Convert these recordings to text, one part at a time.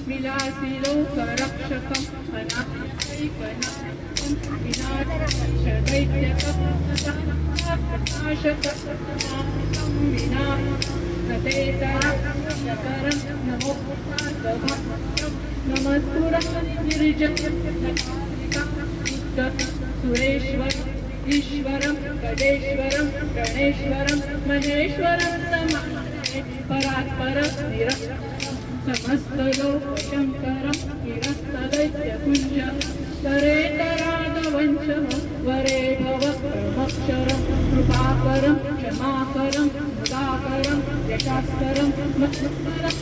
विलासी लोकरक्षकं अनादिकैकनाथं विनाशदैत्यकप्रकाशकं विना नतेतरं नमो नमस्पुरं सुरेश्वर ईश्वरं गजेश्वरं गणेश्वरं महेश्वरं नमामि परात्परं निरन्तरं समस्तलोकशङ्करं निरस्तदैत्यकुञ्ज तरेतरागवंशं वरे भव ब्रह्मक्षरं कृपाकरं क्षमाकरं मुदाकरं यशास्करं मत्करं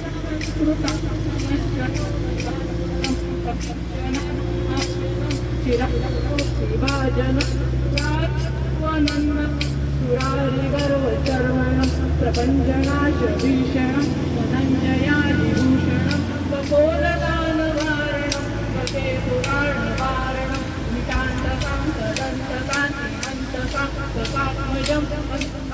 सुरारिगर्वचर्वणं प्रपञ्चनाशभीषणं धनञ्जयादिभूषणं कपोलदानवारणं वके पुराणवारणं नितान्तकां तदन्तकान्तिमन्तकां कपात्मजम्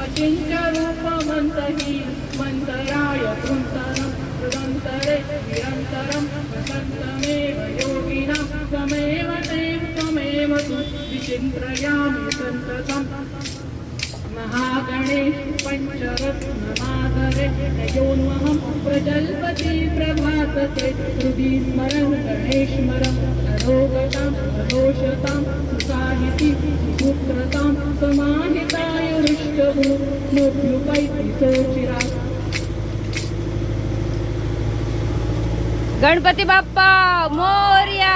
अचिन्त्यरूपमन्तहीनं मन्तराय कृन्तनं हृदन्तरे निरन्तरं वसन्तमेव योगिनां त्वमेव देव त्वमेव तु विचिन्त्रयामि सन्ततम् महागणेश पञ्चरत्नमादरे नयोन्महं प्रजल्पति प्रभातते हृदि स्मरं गणेशमरं अरोगतां अरोषतां सुसाहिति सुपुत्रतां समाहितायुरिष्टभूनोऽभ्युपैति सोचिरात्। गणपती बाप्पा मोरया।